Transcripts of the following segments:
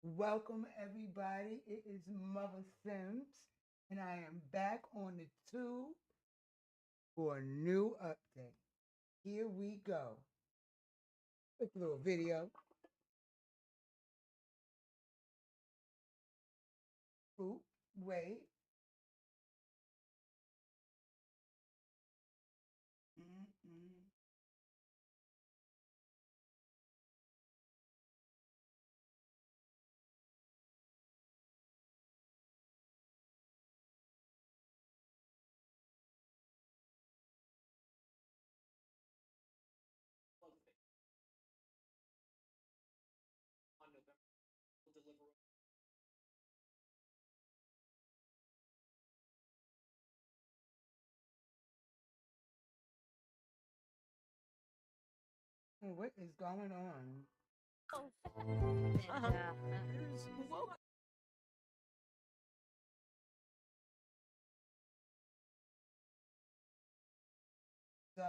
Welcome, everybody. It is Mother Sims, and I am back on the tube for a new update. Here we go. Quick little video. Oop, wait. Mm-mm. What is going on? So,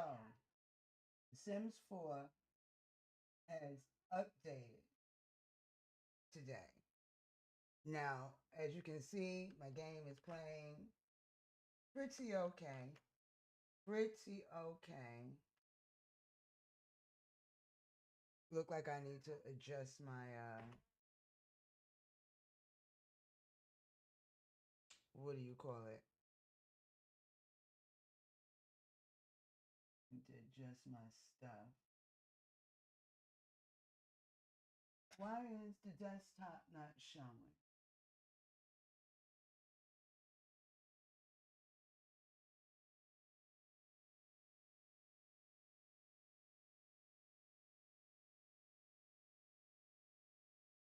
Sims 4 has updated today. Now, as you can see, my game is playing pretty okay. Pretty okay. Look like I need to adjust my what do you call it? Need to adjust my stuff. Why is the desktop not showing?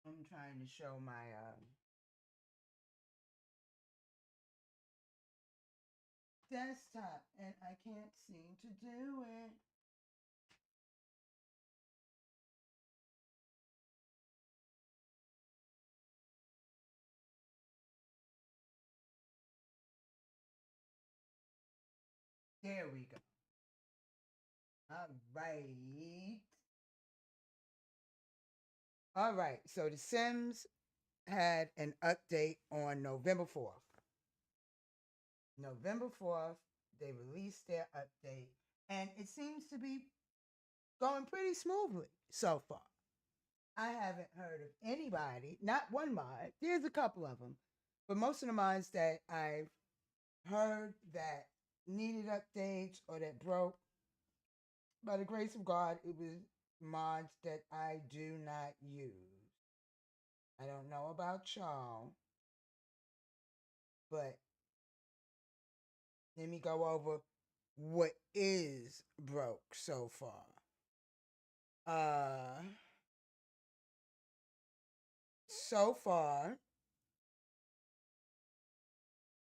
I'm trying to show my desktop and I can't seem to do it. There we go. All right. All right. So The Sims had an update on November 4th. November 4th, they released their update, and it seems to be going pretty smoothly so far. I haven't heard of anybody, not one mod, there's a couple of them, but most of the mods that I've heard that needed updates or that broke, by the grace of God, it was mods that I do not use. I don't know about y'all, but let me go over what is broke so far. Uh, so far,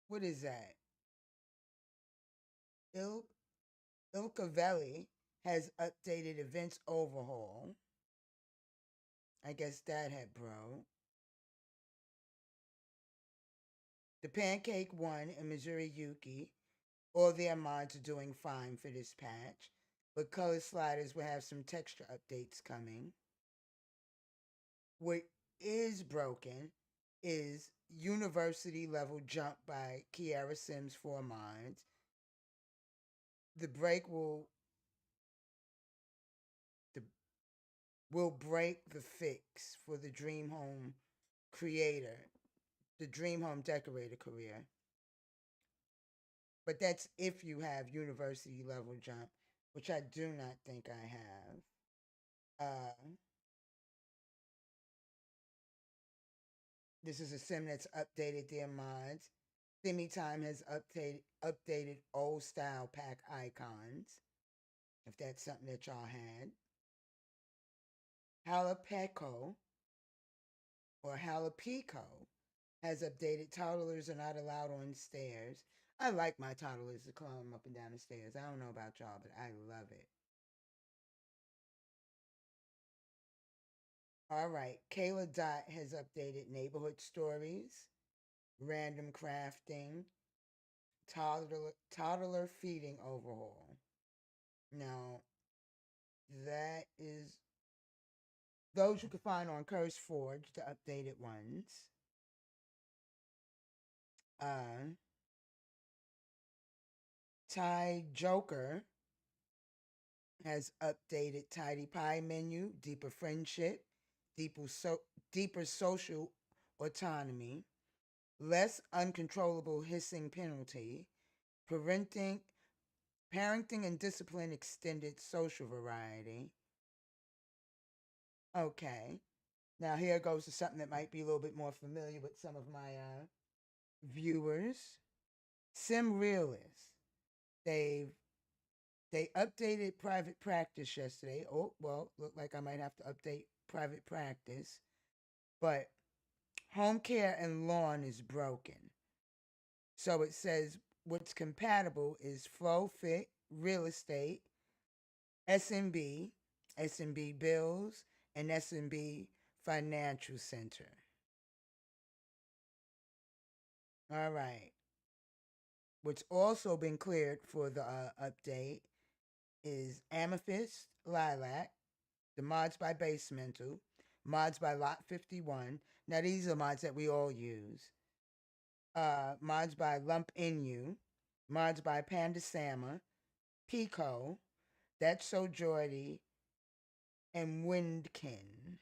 what is that? Il Ilkavelli has updated events overhaul. I guess that had broke. The Pancake One and Missouri Yuki, all their mods are doing fine for this patch, but Color Sliders will have some texture updates coming. What is broken is University Level Jump by Kiara Sims 4 mods. The break the, will break the fix for the Dream Home creator, the Dream Home decorator career. But that's if you have university level jump, which I do not think I have. This is a sim that's updated their mods. Simi Time has updated old style pack icons, if that's something that y'all had. Halapeco or Halapico has updated toddlers are not allowed on stairs. I like my toddlers to climb up and down the stairs. I don't know about y'all, but I love it. All right, Kayla Dot has updated neighborhood stories, random crafting, toddler feeding overhaul. Now, that is Those you can find on CurseForge, the updated ones. Uh, Thai Joker has updated Tidy Pie menu, deeper friendship, deeper social autonomy, less uncontrollable hissing penalty, parenting, parenting and discipline extended social variety. Okay. Now here goes to something that might be a little bit more familiar with some of my viewers. Sim Realist. They've They updated private practice yesterday. Oh, well, look like I might have to update private practice. But home care and lawn is broken. So it says what's compatible is Flow Fit, Real Estate, SMB, SMB Bills, and SMB Financial Center. All right. What's also been cleared for the update is Amethyst, Lilac, the mods by Basemental, mods by Lot 51. Now these are mods that we all use. Mods by Lump In You, mods by Panda Sama, Pico, That's So Jordy, and Windkin.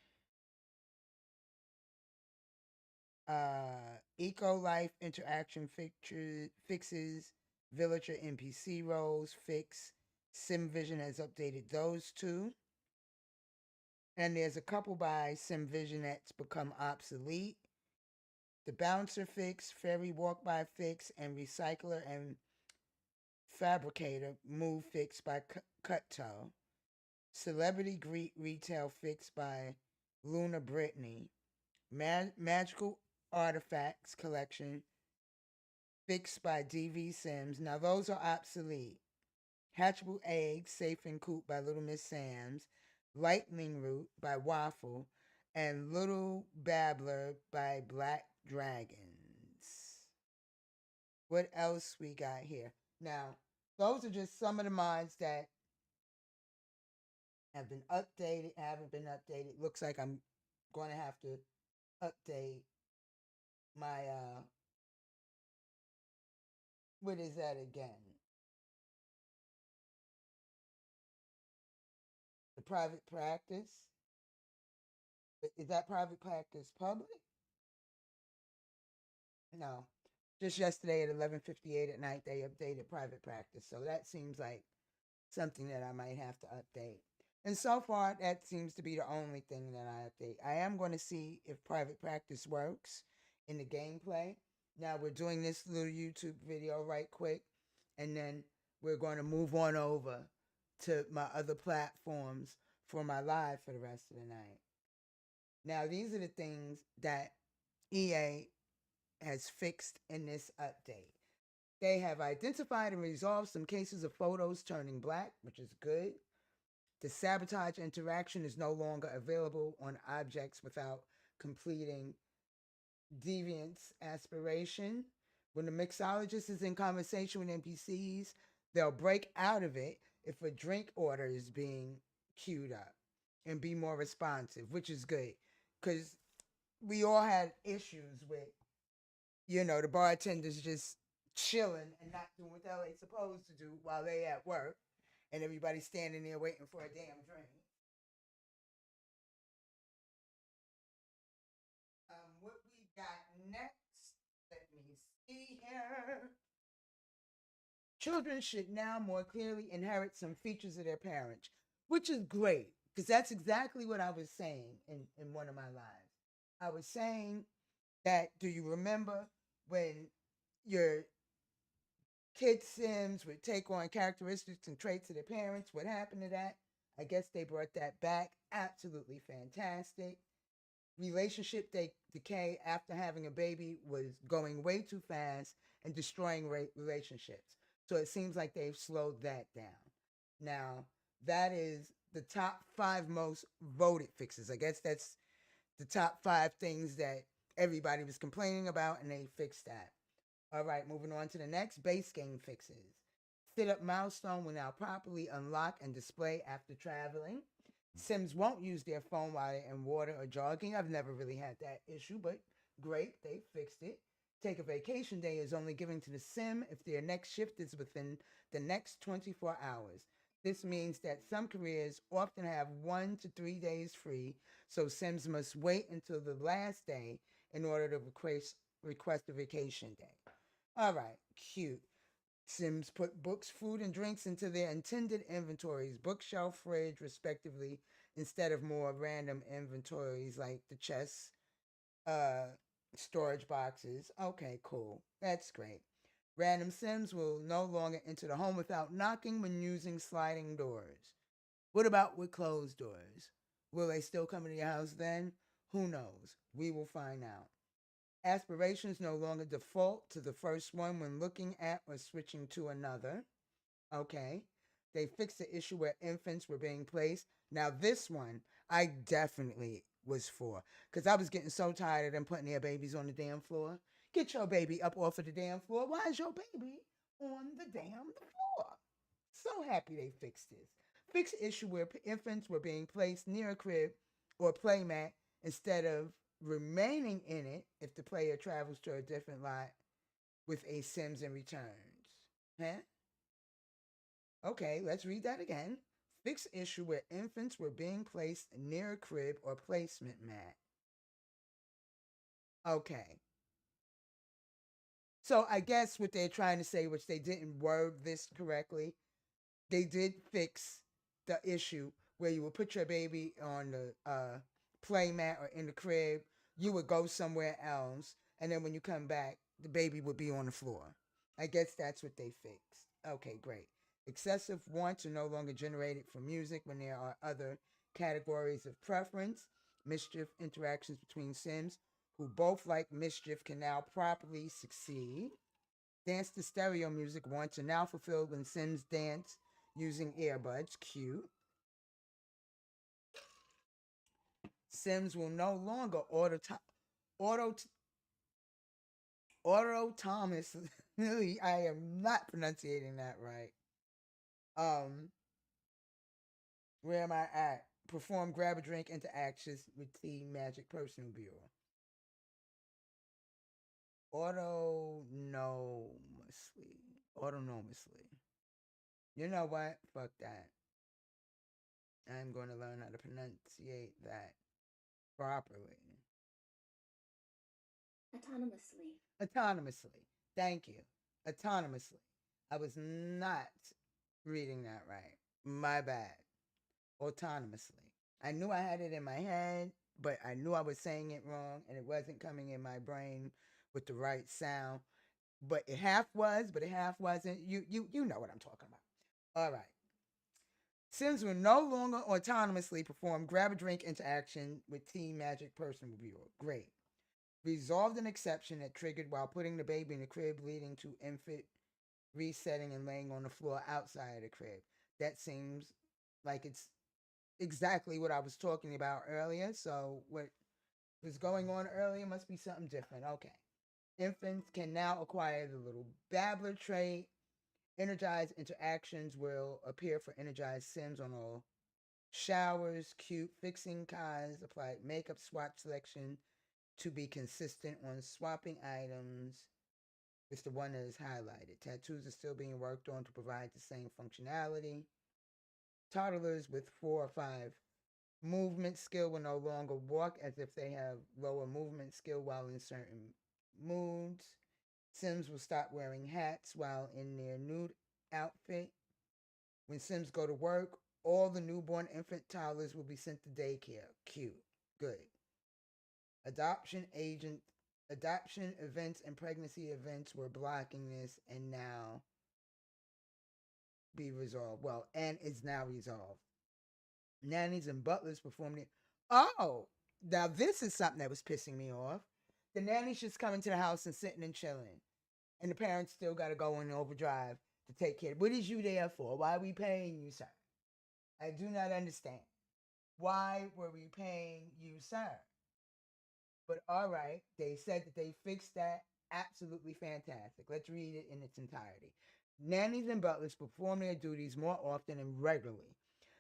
Eco Life interaction fixes, Villager NPC roles fix. SimVision has updated those two. And there's a couple by SimVision that's become obsolete. The Bouncer fix, Ferry Walk By fix, and Recycler and Fabricator move fix by Cutto. Celebrity Greet Retail fix by Luna Brittany. Magical Artifacts Collection fixed by DV Sims. Now those are obsolete. Hatchable Eggs Safe and Coop by Little Miss Sam's. Lightning Root by Waffle. And Little Babbler by Black Dragons. What else we got here? Now, those are just some of the mods that have been updated, haven't been updated. Looks like I'm going to have to update my what is that again? The private practice. Is that private practice public? No. Just yesterday at 11:58 at night they updated private practice. So that seems like something that I might have to update. And so far that seems to be the only thing that I update. I am going to see if private practice works in the gameplay. Now we're doing this little YouTube video right quick, and then we're going to move on over to my other platforms for my live for the rest of the night. Now these are the things that EA has fixed in this update. They have identified and resolved some cases of photos turning black, which is good. The sabotage interaction is no longer available on objects without completing deviance aspiration. When the mixologist is in conversation with NPCs, they'll break out of it if a drink order is being queued up and be more responsive, which is good. Because we all had issues with, the bartenders just chilling and not doing what the hell they supposed to do while they at work, and everybody standing there waiting for a damn drink. What we got next? Let me see here. Children should now more clearly inherit some features of their parents, which is great because that's exactly what I was saying in one of my lives. I was saying that, do you remember when your kid Sims would take on characteristics and traits of their parents? What happened to that? I guess they brought that back. Absolutely fantastic. Relationship decay after having a baby was going way too fast and destroying relationships. So it seems like they've slowed that down. Now, that is the top 5 most voted fixes. I guess that's the top 5 things that everybody was complaining about, and they fixed that. All right, moving on to the next base game fixes. Sit up milestone will now properly unlock and display after traveling. Sims won't use their phone while they're in water or jogging. I've never really had that issue, but great, they fixed it. Take a vacation day is only given to the sim if their next shift is within the next 24 hours. This means that some careers often have 1 to 3 days free, so Sims must wait until the last day in order to request a vacation day. All right, cute. Sims put books, food, and drinks into their intended inventories, bookshelf, fridge, respectively, instead of more random inventories like the chest, uh, storage boxes. Okay, cool. That's great. Random Sims will no longer enter the home without knocking when using sliding doors. What about with closed doors? Will they still come into your house then? Who knows? We will find out. Aspirations no longer default to the first one when looking at or switching to another. Okay. They fixed the issue where infants were being placed. Now, this one I definitely was for because I was getting so tired of them putting their babies on the damn floor. Get your baby up off of the damn floor. Why is your baby on the damn floor? So happy they fixed this. Fixed issue where infants were being placed near a crib or playmat instead of remaining in it if the player travels to a different lot with a Sims and returns. Huh? Okay, let's read that again. Fixed issue where infants were being placed near a crib or placement mat. Okay. So I guess what they're trying to say, which they didn't word this correctly, they did fix the issue where you would put your baby on the play mat or in the crib. You would go somewhere else, and then when you come back, the baby would be on the floor. I guess that's what they fixed. Okay, great. Excessive wants are no longer generated from music when there are other categories of preference. Mischief interactions between Sims who both like mischief can now properly succeed. Dance to stereo music wants are now fulfilled when Sims dance using earbuds. Cute. Sims will no longer auto Thomas. I am not pronunciating that right. Um, where am I at? Perform grab a drink interactions with Team Magic Personal Bureau. Autonomously. Autonomously. You know what? Fuck that. I'm going to learn how to pronunciate that properly. Autonomously. Autonomously. Thank you. Autonomously. I was not reading that right. My bad. Autonomously. I knew I had it in my head, but I knew I was saying it wrong and it wasn't coming in my brain with the right sound. But it half was, but it half wasn't. You know what I'm talking about. All right. Sims will no longer autonomously perform grab a drink interaction with Team Magic Personal Bureau. Great. Resolved an exception that triggered while putting the baby in the crib, leading to infant resetting and laying on the floor outside of the crib. That seems like it's exactly what I was talking about earlier. So, what was going on earlier must be something different. Okay. Infants can now acquire the little babbler trait. Energized interactions will appear for energized Sims on all showers. Cute fixing kinds apply makeup swatch selection to be consistent on swapping items. It's the one that is highlighted. Tattoos are still being worked on to provide the same functionality. Toddlers with 4 or 5 movement skill will no longer walk as if they have lower movement skill while in certain moods. Sims will stop wearing hats while in their nude outfit. When Sims go to work, all the newborn infant toddlers will be sent to daycare. Cute. Good. Adoption agent adoption events and pregnancy events were blocking this and now be resolved. Well, and is now resolved. Nannies and butlers performing it. Oh, now this is something that was pissing me off. The nanny's just coming to the house and sitting and chilling. And the parents still got to go in overdrive to take care. What is you there for? Why are we paying you, sir? I do not understand. Why were we paying you, sir? But all right, they said that they fixed that. Absolutely fantastic. Let's read it in its entirety. Nannies and butlers perform their duties more often and regularly.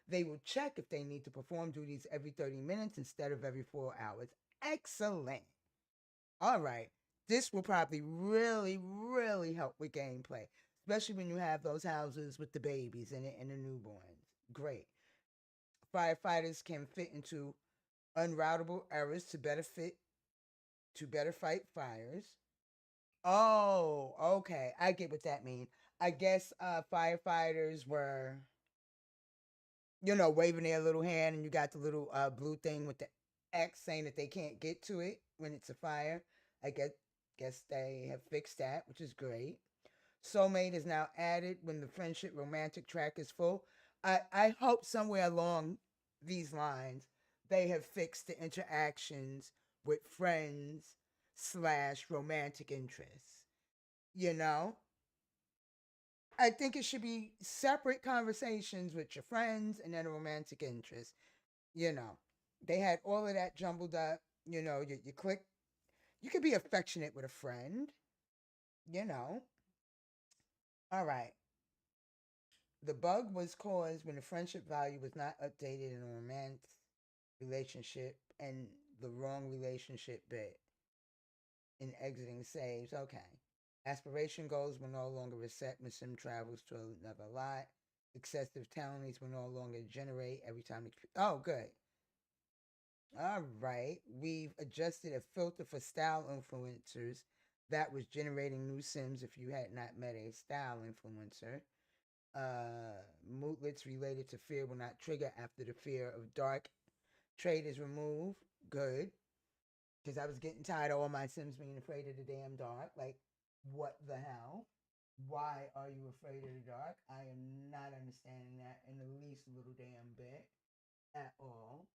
They will check if they need to perform duties every 30 minutes instead of every 4 hours. Excellent. All right. This will probably really, really help with gameplay, especially when you have those houses with the babies in it and the newborns. Great. Firefighters can fit into unroutable areas to better fight fires. Oh, okay. I get what that means. I guess firefighters were, waving their little hand, and you got the little blue thing with the X saying that they can't get to it when it's a fire. I guess they have fixed that, which is great. Soulmate is now added when the friendship romantic track is full. I hope somewhere along these lines they have fixed the interactions with friends slash romantic interests. You know, I think it should be separate conversations with your friends and then a romantic interest. You know, they had all of that jumbled up. You click, you could be affectionate with a friend, you know. All right. The bug was caused when the friendship value was not updated in a romance relationship and the wrong relationship bit in exiting saves. Okay. Aspiration goals were no longer reset when Sim travels to another lot. Excessive talents will no longer generate every time. Oh, good. All right. We've adjusted a filter for style influencers that was generating new Sims if you had not met a style influencer. Mootlets related to fear will not trigger after the fear of dark trait is removed. Good. Because I was getting tired of all my Sims being afraid of the damn dark. Like, what the hell? Why are you afraid of the dark? I am not understanding that in the least little damn bit at all.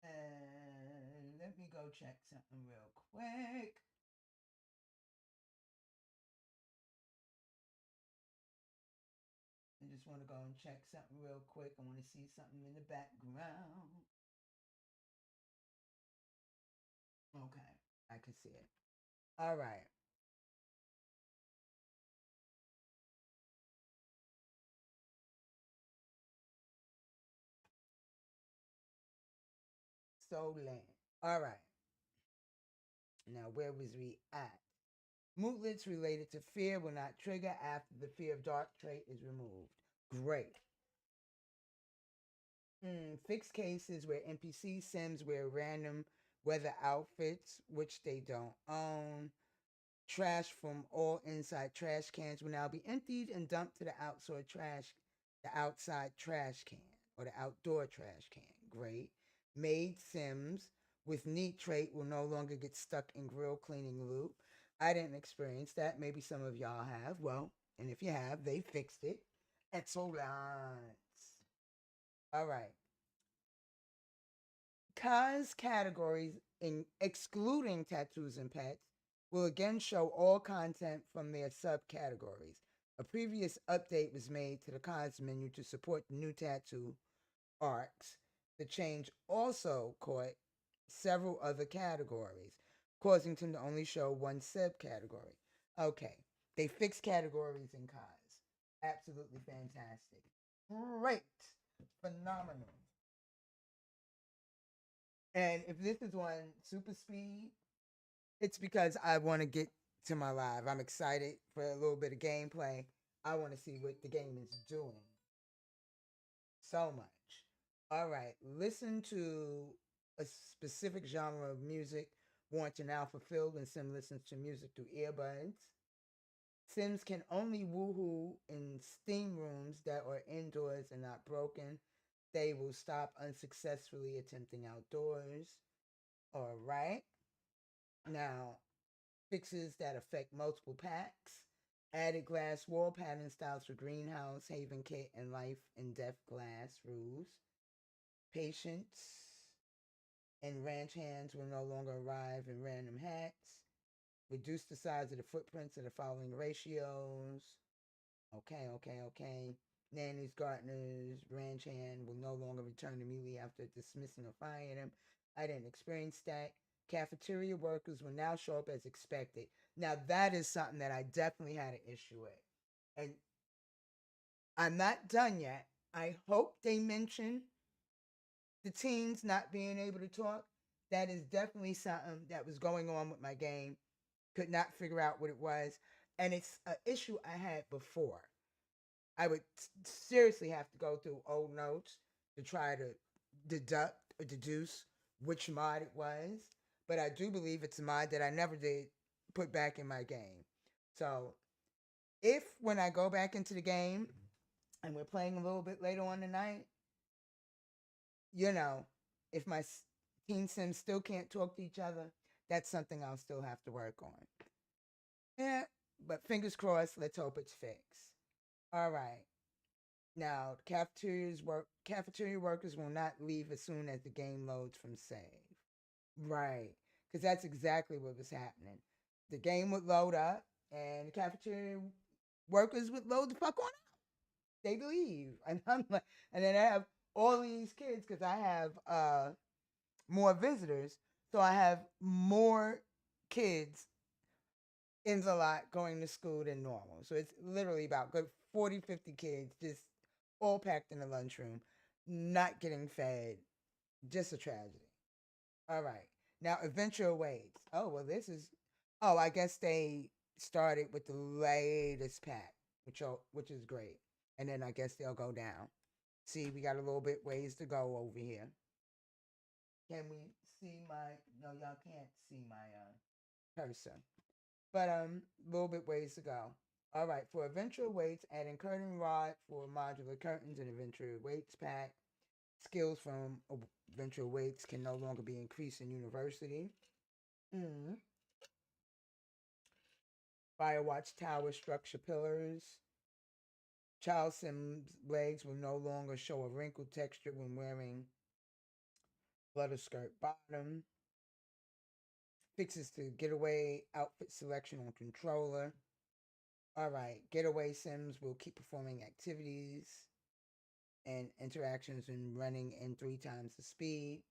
And let me go check something real quick. I just want to go and check something real quick. I want to see something in the background. Okay, I can see it. All right. So land. All right. Now, where was we at? Mootlets related to fear will not trigger after the fear of dark trait is removed. Great. Fixed cases where NPC Sims wear random weather outfits, which they don't own. Trash from all inside trash cans will now be emptied and dumped to the outside trash can, or the outdoor trash can. Great. Made Sims with neat trait will no longer get stuck in grill cleaning loop. I didn't experience that. Maybe some of y'all have. Well, and if you have, they fixed it. Excellent. All right. Kai's categories, in excluding tattoos and pets, will again show all content from their subcategories. A previous update was made to the Kai's menu to support the new tattoo arcs. The change also caught several other categories, causing them to only show one subcategory. Okay, they fixed categories in Kai's. Absolutely fantastic. Great. Phenomenal. And if this is on super speed, it's because I want to get to my live. I'm excited for a little bit of gameplay. I want to see what the game is doing. So much. All right, listen to a specific genre of music once an alpha filled when Sim listens to music through earbuds. Sims can only woohoo in steam rooms that are indoors and not broken. They will stop unsuccessfully attempting outdoors. All right. Now, fixes that affect multiple packs. Added glass wall pattern styles for greenhouse, haven kit, and life and death glass rules. Patience and ranch hands will no longer arrive in random hats. Reduce the size of the footprints of the following ratios. Okay. Nannies, gardeners, ranch hand will no longer return immediately after dismissing or firing them. I didn't experience that. Cafeteria workers will now show up as expected. Now, that is something that I definitely had an issue with. And I'm not done yet. I hope they mention the teens not being able to talk. That is definitely something that was going on with my game. Could not figure out what it was. And it's an issue I had before. I would seriously have to go through old notes to try to deduct or deduce which mod it was. But I do believe it's a mod that I never did put back in my game. So if when I go back into the game and we're playing a little bit later on tonight, you know, if my Teen Sims still can't talk to each other, that's something I'll still have to work on. Yeah, but fingers crossed, let's hope it's fixed. All right. Now, cafeteria workers will not leave as soon as the game loads from save. Right. Because that's exactly what was happening. The game would load up and the cafeteria workers would load the fuck on out. They'd leave. And I'm like, and then I have all these kids because I have more visitors. So I have more kids in the lot going to school than normal. So it's literally about good 40, 50 kids just all packed in the lunchroom, not getting fed. Just a tragedy. All right. Now, Adventure Awaits. Oh, well, this is. Oh, I guess they started with the latest pack, which is great. And then I guess they'll go down. See, we got a little bit ways to go over here. Can we see my? No, y'all can't see my cursor. But a little bit ways to go. All right, for Adventure Awaits, adding curtain rod for modular curtains and Adventure Awaits pack. Skills from Adventure Awaits can no longer be increased in university. Mm. Firewatch Tower structure pillars. Child Sim's legs will no longer show a wrinkled texture when wearing flutter skirt bottom. Fixes to getaway outfit selection on controller. All right, getaway Sims will keep performing activities and interactions and running in 3 times the speed.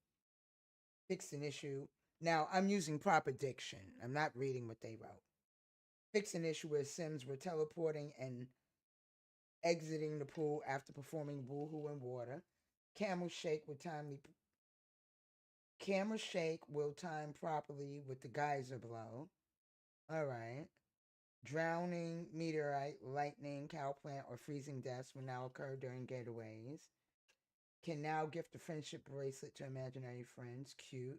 Fixed an issue. Now, I'm using proper diction. I'm not reading what they wrote. Fixed an issue where Sims were teleporting and exiting the pool after performing boohoo in water. Camel shake will timely. Camera shake will time properly with the geyser blow. All right. Drowning, meteorite, lightning, cow plant, or freezing deaths will now occur during getaways. Can now gift a friendship bracelet to imaginary friends. Cute.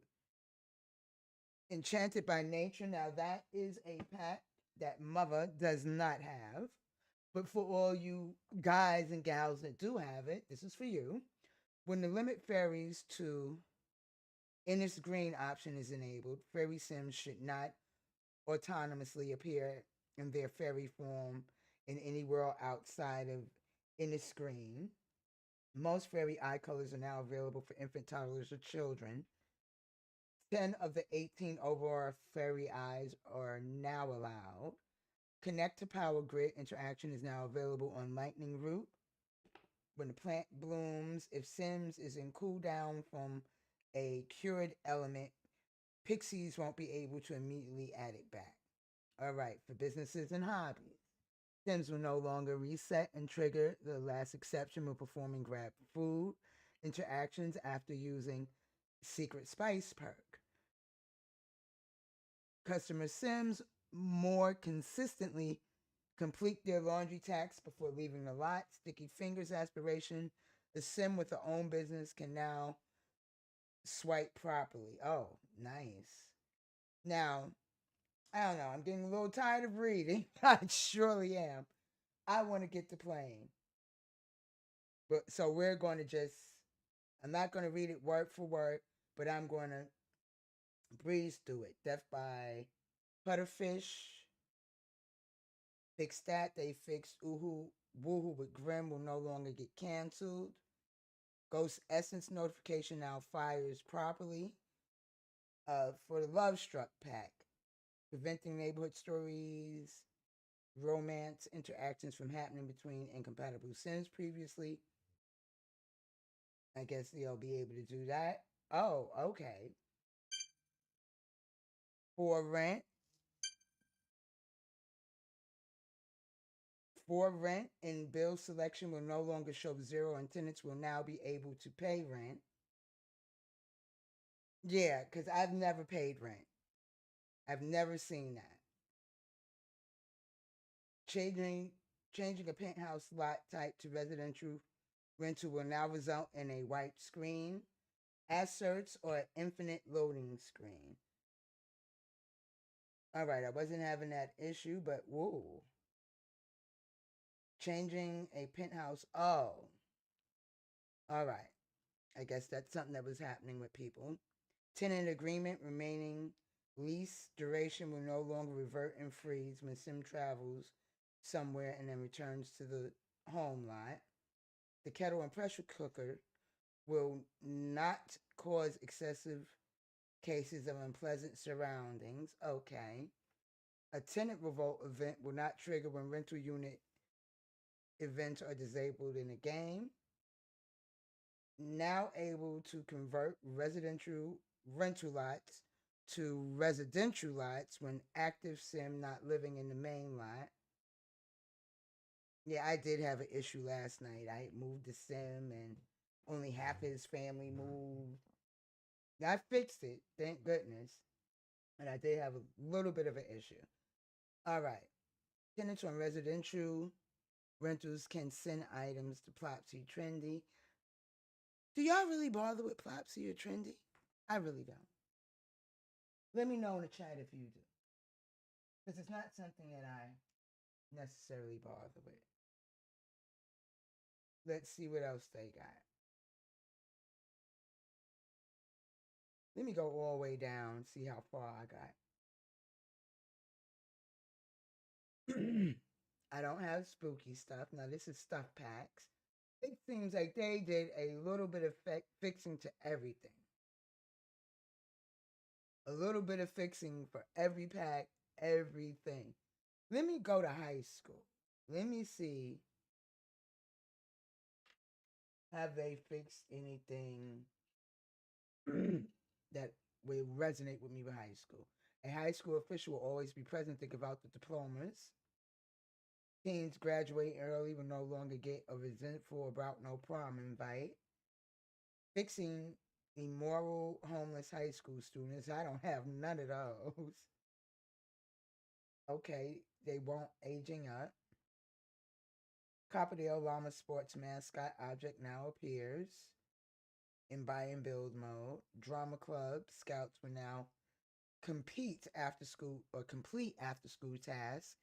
Enchanted by Nature. Now that is a pack that Mother does not have. But for all you guys and gals that do have it, this is for you. When the limit fairies to Innis Green option is enabled, fairy sims should not autonomously appear in their fairy form in any world outside of Innis Green. Most fairy eye colors are now available for infant, toddlers, or children. 10 of the 18 overall fairy eyes are now allowed. Connect to Power Grid interaction is now available on Lightning Root. When the plant blooms, if Sims is in cooldown from a cured element, Pixies won't be able to immediately add it back. All right, for businesses and hobbies. Sims will no longer reset and trigger the last exception when performing grab food interactions after using Secret Spice perk. Customer Sims more consistently complete their laundry tasks before leaving the lot. Sticky fingers aspiration. The Sim with their own business can now swipe properly. Oh, nice. Now, I don't know. I'm getting a little tired of reading. I surely am. I want to get to playing. But so we're going to just I'm not going to read it word for word, but I'm going to breeze through it. Death by Putterfish. Fixed that. They fixed Woohoo with Grim will no longer get canceled. Ghost Essence notification now fires properly. For the Love Struck pack. Preventing neighborhood stories, romance interactions from happening between incompatible Sims previously. I guess they'll be able to do that. Oh, okay. For rent, For rent and bill selection will no longer show zero, and tenants will now be able to pay rent. Yeah, because I've never paid rent. I've never seen that. Changing changing a penthouse lot type to residential rental will now result in a white screen, asserts, or an infinite loading screen. All right, I wasn't having that issue, but whoa. Changing a penthouse. Oh, all right. I guess that's something that was happening with people. Tenant agreement remaining lease duration will no longer revert and freeze when sim travels somewhere and then returns to the home lot. The kettle and pressure cooker will not cause excessive cases of unpleasant surroundings. Okay. A tenant revolt event will not trigger when rental unit events are disabled in a game. Now able to convert residential rental lots to residential lots when active sim not living in the main lot. Yeah, I did have an issue last night. I moved the sim and only half his family moved. I fixed it, thank goodness. And I did have a little bit of an issue. All right. Tenants on residential rentals can send items to Plopsy Trendy. Do y'all really bother with Plopsy or Trendy? I really don't. Let me know in the chat if you do. Because it's not something that I necessarily bother with. Let's see what else they got. Let me go all the way down, see how far I got. I don't have spooky stuff. Now, this is stuff packs. It seems like they did a little bit of fixing to everything. A little bit of fixing for every pack, everything. Let me go to high school. Let me see. Have they fixed anything that will resonate with me with high school? A high school official will always be present to give out the diplomas. Teens graduate early will no longer get a resentful about no prom invite. Fixing immoral homeless high school students. I don't have none of those. Okay, they won't aging up. Copperdale Llama Sports mascot object now appears in buy and build mode. Drama Club Scouts will now compete after school or complete after school tasks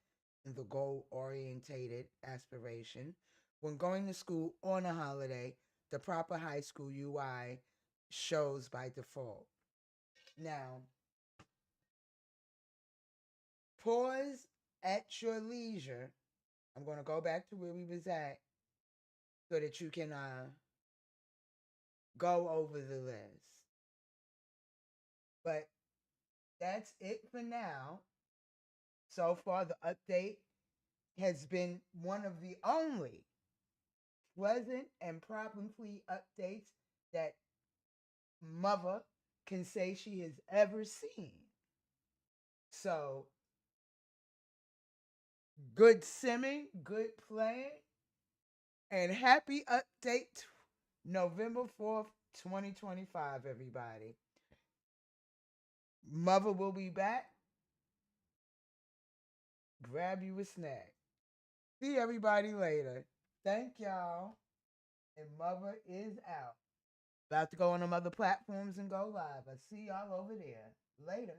in the goal orientated aspiration. When going to school on a holiday, the proper high school UI shows by default. Now, pause at your leisure. I'm going to go back to where we was at so that you can go over the list. But that's it for now. So far, the update has been one of the only pleasant and problem-free updates that Mother can say she has ever seen. So, good simming, good playing, and happy update November 4th, 2025, everybody. Mother will be back. Grab you a snack. See everybody later. Thank y'all. And Mother is out. About to go on them other platforms and go live. I see y'all over there. Later.